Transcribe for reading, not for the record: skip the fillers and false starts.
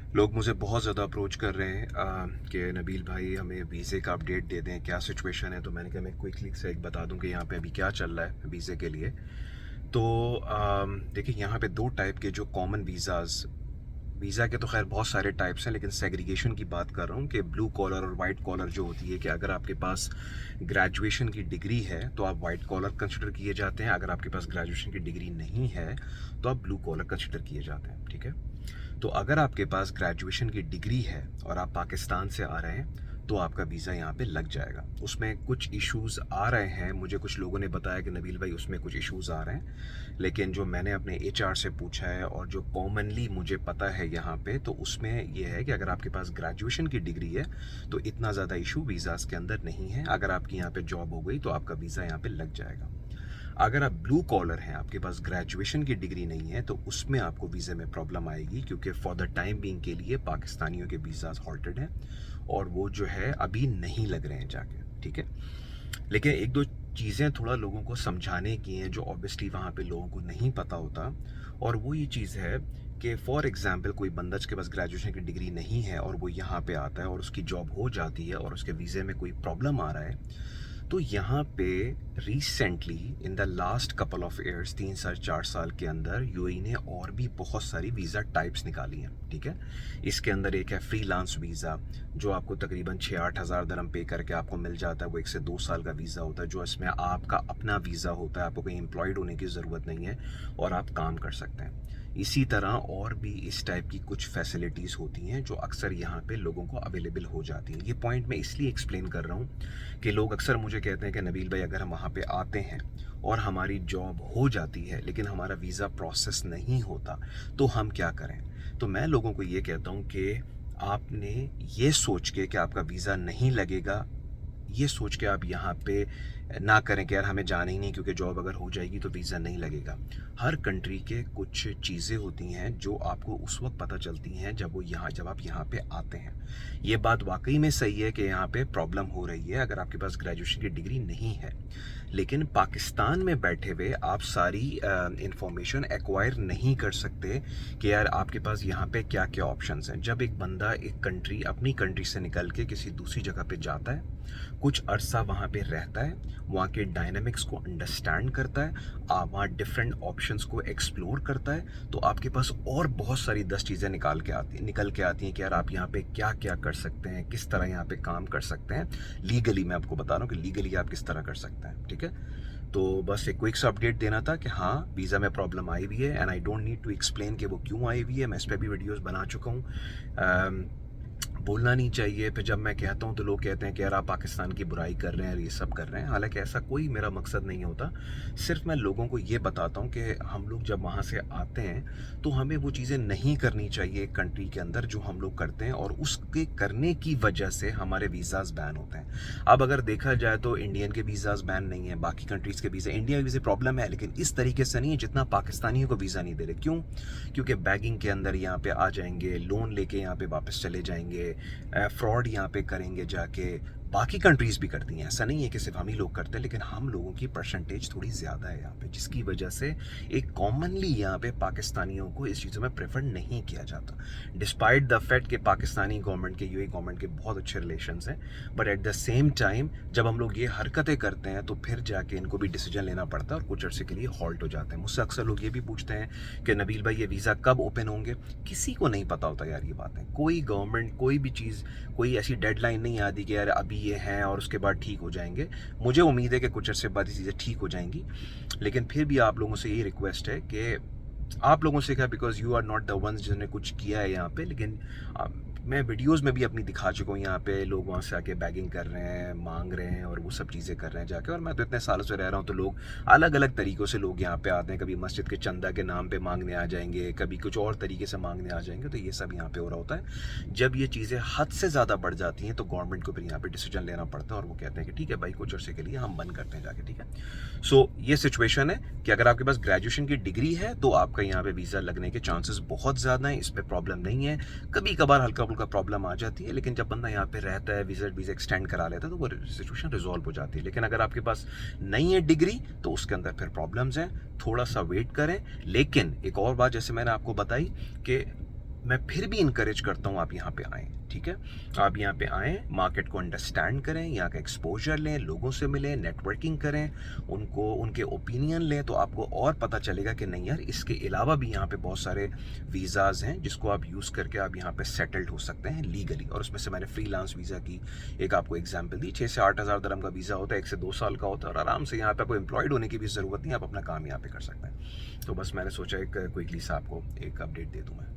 लोग मुझे बहुत ज़्यादा अप्रोच कर रहे हैं कि नबील भाई हमें वीज़े का अपडेट दे दें, क्या सिचुएशन है। तो मैंने कहा मैं क्विकली से एक बता दूं कि यहाँ पे अभी क्या चल रहा है वीज़े के लिए। तो देखिए, यहाँ पे दो टाइप के जो कॉमन वीज़ा के तो खैर बहुत सारे टाइप्स हैं, लेकिन सेग्रीगेशन की बात कर रहा हूँ कि ब्लू कॉलर और वाइट कॉलर जो होती है, कि अगर आपके पास ग्रेजुएशन की डिग्री है तो आप वाइट कॉलर कंसिडर किए जाते हैं, अगर आपके पास ग्रेजुएशन की डिग्री नहीं है तो आप ब्लू कॉलर कंसिडर किए जाते हैं। ठीक है। तो अगर आपके पास ग्रेजुएशन की डिग्री है और आप पाकिस्तान से आ रहे हैं तो आपका वीज़ा यहाँ पे लग जाएगा। उसमें कुछ इश्यूज आ रहे हैं, मुझे कुछ लोगों ने बताया कि नबील भाई उसमें कुछ इश्यूज आ रहे हैं, लेकिन जो मैंने अपने एचआर से पूछा है और जो कॉमनली मुझे पता है यहाँ पे, तो उसमें यह है कि अगर आपके पास ग्रेजुएशन की डिग्री है तो इतना ज़्यादा इशू वीज़ाज़ के अंदर नहीं है। अगर आपकी यहाँ पे जॉब हो गई तो आपका वीज़ा यहाँ पे लग जाएगा। अगर आप ब्लू कॉलर हैं, आपके पास ग्रेजुएशन की डिग्री नहीं है, तो उसमें आपको वीज़े में प्रॉब्लम आएगी, क्योंकि फॉर द टाइम बीइंग के लिए पाकिस्तानियों के वीज़ाज हॉल्टेड हैं और वो जो है अभी नहीं लग रहे हैं जाके। ठीक है। लेकिन एक दो चीज़ें थोड़ा लोगों को समझाने की हैं जो ऑब्वियसली वहाँ पे लोगों को नहीं पता होता, और वो ये चीज़ है कि फॉर एग्जांपल कोई बंदा जिसके पास ग्रेजुएशन की डिग्री नहीं है और वो यहाँ पे आता है और उसकी जॉब हो जाती है और उसके वीज़े में कोई प्रॉब्लम आ रहा है, तो यहाँ पे recently in the last couple of years, 3 साल 4 साल के अंदर यूएई ने और भी बहुत सारी वीज़ा टाइप्स निकाली हैं। ठीक है। इसके अंदर एक है फ्रीलांस वीज़ा, जो आपको तकरीबन 6-8 हज़ार दरम पे करके आपको मिल जाता है। वो 1 से 2 साल का वीज़ा होता है, जो इसमें आपका अपना वीज़ा होता है, आपको कहीं एम्प्लॉयड होने की ज़रूरत नहीं है और आप काम कर सकते हैं। इसी तरह और भी इस टाइप की कुछ फैसिलिटीज़ होती हैं जो अक्सर यहाँ पे लोगों को अवेलेबल हो जाती हैं। ये पॉइंट मैं इसलिए एक्सप्लेन कर रहा हूँ कि लोग अक्सर मुझे कहते हैं कि नबील भाई, अगर हम वहाँ पे आते हैं और हमारी जॉब हो जाती है लेकिन हमारा वीज़ा प्रोसेस नहीं होता तो हम क्या करें। तो मैं लोगों को ये कहता हूँ कि आपने ये सोच के कि आपका वीज़ा नहीं लगेगा, ये सोच के आप यहाँ पे ना करें कि यार हमें जाना ही नहीं, क्योंकि जॉब अगर हो जाएगी तो वीज़ा नहीं लगेगा। हर कंट्री के कुछ चीज़ें होती हैं जो आपको उस वक्त पता चलती हैं जब आप यहाँ पे आते हैं। ये बात वाकई में सही है कि यहाँ पे प्रॉब्लम हो रही है अगर आपके पास ग्रेजुएशन की डिग्री नहीं है, लेकिन पाकिस्तान में बैठे हुए आप सारी इंफॉर्मेशन एक्वायर नहीं कर सकते कि यार आपके पास यहाँ पे क्या क्या ऑप्शंस हैं। जब एक बंदा अपनी कंट्री से निकल के किसी दूसरी जगह पे जाता है, कुछ अरसा वहाँ पे रहता है, वहाँ के डायनामिक्स को अंडरस्टैंड करता है, वहाँ डिफरेंट ऑप्शंस को एक्सप्लोर करता है, तो आपके पास और बहुत सारी 10 चीज़ें निकल के आती हैं कि यार आप यहाँ पे क्या क्या कर सकते हैं, किस तरह यहाँ पे काम कर सकते हैं लीगली। मैं आपको बता रहा हूँ कि लीगली आप किस तरह कर सकते हैं। ठीक है। तो बस एक क्विक सा अपडेट देना था कि हाँ, वीज़ा में प्रॉब्लम आई हुई है, and I don't need to explain कि वो क्यों आई हुई है। मैं इस पर भी वीडियोज़ बना चुका हूँ। बोलना नहीं चाहिए, फिर जब मैं कहता हूँ तो लोग कहते हैं कि यार आप पाकिस्तान की बुराई कर रहे हैं और ये सब कर रहे हैं। हालांकि ऐसा कोई मेरा मकसद नहीं होता, सिर्फ मैं लोगों को ये बताता हूँ कि हम लोग जब वहाँ से आते हैं तो हमें वो चीज़ें नहीं करनी चाहिए एक कंट्री के अंदर जो हम लोग करते हैं, और उसके करने की वजह से हमारे वीज़ाज़ बैन होते हैं। अब अगर देखा जाए तो इंडियन के वीज़ाज़ बैन नहीं है, बाकी कंट्रीज़ के वीज़ा, इंडिया के वीज़े प्रॉब्लम है लेकिन इस तरीके से नहीं है जितना पाकिस्तानियों को वीज़ा नहीं दे रहे। क्यों? क्योंकि बैगिंग के अंदर यहाँ पे आ जाएंगे, लोन लेके यहाँ पे वापस चले जाएंगे, फ्रॉड यहाँ पे करेंगे जाके। बाकी कंट्रीज़ भी करती हैं, ऐसा नहीं है कि सिर्फ हम ही लोग करते हैं, लेकिन हम लोगों की परसेंटेज थोड़ी ज़्यादा है यहाँ पे, जिसकी वजह से एक कॉमनली यहाँ पे पाकिस्तानियों को इस चीज़ों में प्रेफर नहीं किया जाता, डिस्पाइट द फैक्ट कि पाकिस्तानी गवर्नमेंट के यूएई गवर्नमेंट के बहुत अच्छे रिलेशंस हैं। But at the same time जब हम लोग ये हरकतें करते हैं तो फिर जाके इनको भी डिसीजन लेना पड़ता है और कुछ अर्से के लिए हॉल्ट हो जाते हैं। मुझसे अक्सर लोग ये भी पूछते हैं कि नबील भाई, ये वीज़ा कब ओपन होंगे। किसी को नहीं पता होता यार ये बातें। कोई गवर्नमेंट कोई भी चीज़, कोई ऐसी डेडलाइन नहीं आती कि यार अभी ये हैं और उसके बाद ठीक हो जाएंगे। मुझे उम्मीद है कि कुछ अर्से बाद ये चीज़ें ठीक हो जाएंगी, लेकिन फिर भी आप लोगों से यही रिक्वेस्ट है कि आप लोगों से क्या, because you are not the ones जिन्होंने कुछ किया है यहाँ पे, लेकिन मैं वीडियोस में भी अपनी दिखा चुका हूँ। यहाँ पे लोग वहाँ से आके बैगिंग कर रहे हैं, मांग रहे हैं और वो सब चीज़ें कर रहे हैं जाके। और मैं तो इतने सालों से रह रहा हूँ, तो लोग अलग अलग तरीक़ों से लोग यहाँ पे आते हैं। कभी मस्जिद के चंदा के नाम पे मांगने आ जाएंगे, कभी कुछ और तरीके से मांगने आ जाएंगे। तो ये सब यहाँ पे हो रहा होता है। जब ये चीज़ें हद से ज़्यादा बढ़ जाती हैं तो गवर्नमेंट को फिर यहाँ पे डिसीजन लेना पड़ता है और वो कहते हैं कि ठीक है भाई, कुछ अर्से के लिए हम बंद करते हैं जाके। ठीक है। सो ये सिचुएशन है कि अगर आपके पास ग्रेजुएशन की डिग्री है तो आपका यहाँ पे वीज़ा लगने के चांसेस बहुत ज़्यादा हैं, इसमें प्रॉब्लम नहीं है। कभी कभार हल्का फुल्का प्रॉब्लम आ जाती है, लेकिन जब बंदा यहाँ पे रहता है, वीज़ा एक्सटेंड करा लेता है, तो वो सिचुएशन रिजॉल्व हो जाती है। लेकिन अगर आपके पास नहीं है डिग्री तो उसके अंदर फिर प्रॉब्लम्स हैं, थोड़ा सा वेट करें। लेकिन एक और बात जैसे मैंने आपको बताई कि मैं फिर भी इनकरेज करता हूँ आप यहाँ पे आएँ, ठीक है? आप यहाँ पे आएँ, मार्केट को अंडरस्टैंड करें, यहाँ का एक्सपोज़र लें, लोगों से मिलें, नेटवर्किंग करें, उनको उनके ओपिनियन लें, तो आपको और पता चलेगा कि नहीं यार, इसके अलावा भी यहाँ पे बहुत सारे वीज़ाज़ हैं जिसको आप यूज़ करके आप यहाँ पे सेटल्ड हो सकते हैं लीगली। और उसमें से मैंने फ्रीलांस वीज़ा की एक आपको एग्जांपल दी। 6 से 8 हज़ार दिरहम का वीज़ा होता है, 1 से 2 साल का होता है, और आराम से यहाँ पे आपको एम्प्लॉयड होने की भी ज़रूरत नहीं है, आप अपना काम यहाँ पे कर सकते हैं। तो बस मैंने सोचा एक क्विकली सा आपको एक अपडेट दे दूँ मैं।